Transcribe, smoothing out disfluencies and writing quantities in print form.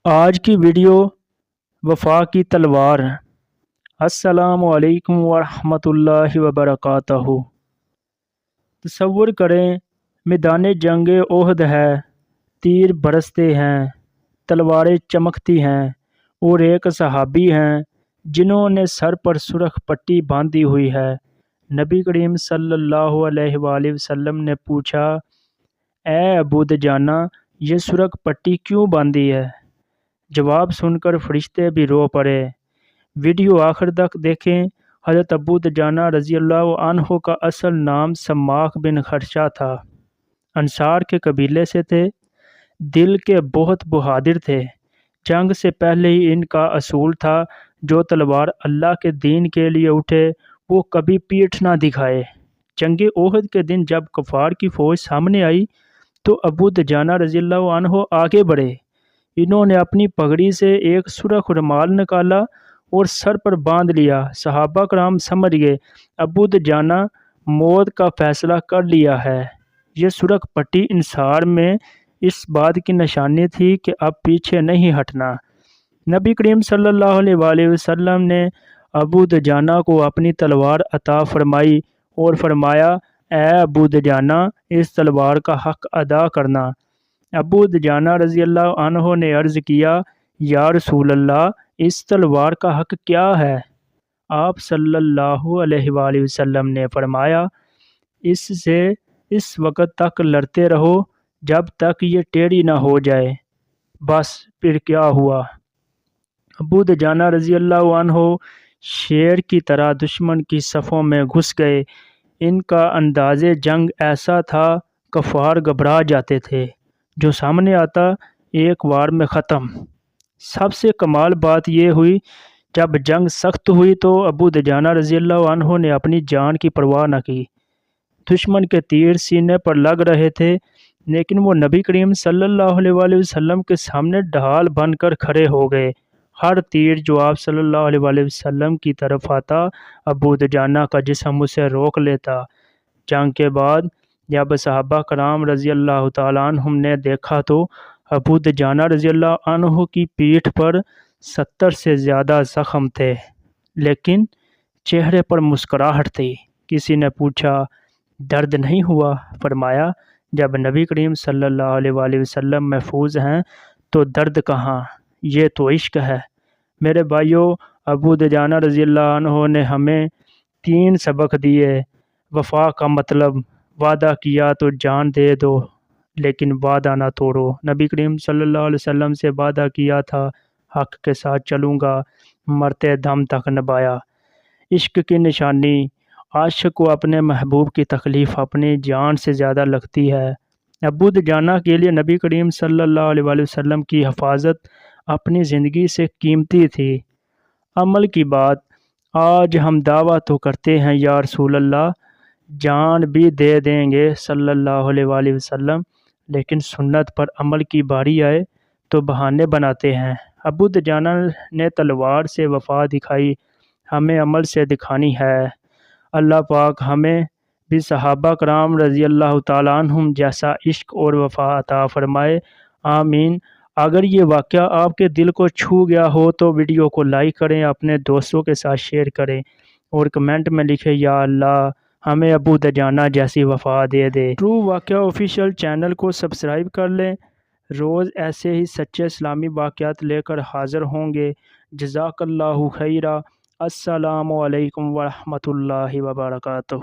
آج کی ویڈیو وفا کی تلوار۔ السلام علیکم ورحمۃ اللہ وبرکاتہ۔ تصور کریں میدان جنگ احد ہے، تیر برستے ہیں، تلواریں چمکتی ہیں، اور ایک صحابی ہیں جنہوں نے سر پر سرخ پٹی باندھی ہوئی ہے۔ نبی کریم صلی اللہ علیہ وآلہ وسلم نے پوچھا، اے ابو دجانہ، یہ سرخ پٹی کیوں باندھی ہے؟ جواب سن کر فرشتے بھی رو پڑے۔ ویڈیو آخر تک دیکھیں۔ حضرت ابو دجانہ رضی اللہ عنہ کا اصل نام سماک بن خرشہ تھا۔ انصار کے قبیلے سے تھے۔ دل کے بہت بہادر تھے۔ جنگ سے پہلے ہی ان کا اصول تھا، جو تلوار اللہ کے دین کے لیے اٹھے وہ کبھی پیٹھ نہ دکھائے۔ جنگ احد کے دن جب کفار کی فوج سامنے آئی تو ابو دجانہ رضی اللہ عنہ آگے بڑھے۔ انہوں نے اپنی پگڑی سے ایک سرخ رومال نکالا اور سر پر باندھ لیا۔ صحابہ کرام سمجھ گئے ابو دجانہ موت کا فیصلہ کر لیا ہے۔ یہ سرخ پٹی انصار میں اس بات کی نشانی تھی کہ اب پیچھے نہیں ہٹنا۔ نبی کریم صلی اللہ علیہ وآلہ وسلم نے ابو دجانہ کو اپنی تلوار عطا فرمائی اور فرمایا، اے ابو دجانہ، اس تلوار کا حق ادا کرنا۔ ابو دجانہ رضی اللہ عنہ نے عرض کیا، یا رسول اللہ، اس تلوار کا حق کیا ہے؟ آپ صلی اللہ علیہ وآلہ وسلم نے فرمایا، اس سے اس وقت تک لڑتے رہو جب تک یہ ٹیڑھی نہ ہو جائے۔ بس پھر کیا ہوا؟ ابو دجانہ رضی اللہ عنہ شیر کی طرح دشمن کی صفوں میں گھس گئے۔ ان کا انداز جنگ ایسا تھا، کفار گھبرا جاتے تھے۔ جو سامنے آتا ایک وار میں ختم۔ سب سے کمال بات یہ ہوئی، جب جنگ سخت ہوئی تو ابو دجانہ رضی اللہ عنہ نے اپنی جان کی پرواہ نہ کی۔ دشمن کے تیر سینے پر لگ رہے تھے، لیکن وہ نبی کریم صلی اللہ علیہ وآلہ وسلم کے سامنے ڈھال بن کر کھڑے ہو گئے۔ ہر تیر جو آپ صلی اللہ علیہ وآلہ وسلم کی طرف آتا، ابو دجانہ کا جسم اسے روک لیتا۔ جنگ کے بعد جب صحابہ کرام رضی اللہ تعالیٰ عنہم نے دیکھا تو ابو دجانہ رضی اللہ عنہ کی پیٹھ پر 70 سے زیادہ زخم تھے، لیکن چہرے پر مسکراہٹ تھی۔ کسی نے پوچھا، درد نہیں ہوا؟ فرمایا، جب نبی کریم صلی اللہ علیہ وآلہ وسلم محفوظ ہیں تو درد کہاں، یہ تو عشق ہے۔ میرے بھائیو، ابو دجانہ رضی اللہ عنہ نے ہمیں 3 سبق دیے۔ وفا کا مطلب، وعدہ کیا تو جان دے دو لیکن وعدہ نہ توڑو۔ نبی کریم صلی اللہ علیہ وسلم سے وعدہ کیا تھا، حق کے ساتھ چلوں گا، مرتے دم تک نبھایا۔ عشق کی نشانی، عاشق کو اپنے محبوب کی تکلیف اپنی جان سے زیادہ لگتی ہے۔ ابو دجانہ کے لیے نبی کریم صلی اللہ علیہ وآلہ وسلم کی حفاظت اپنی زندگی سے قیمتی تھی۔ عمل کی بات، آج ہم دعویٰ تو کرتے ہیں یا رسول اللہ، جان بھی دے دیں گے صلی اللہ علیہ وآلہ وسلم، لیکن سنت پر عمل کی باری آئے تو بہانے بناتے ہیں۔ ابو دجانہ نے تلوار سے وفا دکھائی، ہمیں عمل سے دکھانی ہے۔ اللہ پاک ہمیں بھی صحابہ کرام رضی اللہ تعالیٰ عنہم جیسا عشق اور وفا عطا فرمائے، آمین۔ اگر یہ واقعہ آپ کے دل کو چھو گیا ہو تو ویڈیو کو لائک کریں، اپنے دوستوں کے ساتھ شیئر کریں اور کمنٹ میں لکھیں، یا اللہ ہمیں ابو دجانہ جیسی وفا دے دے۔ ٹرو واقعہ آفیشیل چینل کو سبسکرائب کر لیں، روز ایسے ہی سچے اسلامی واقعات لے کر حاضر ہوں گے۔ جزاک اللہ خیرہ۔ السلام علیکم ورحمۃ اللہ وبرکاتہ۔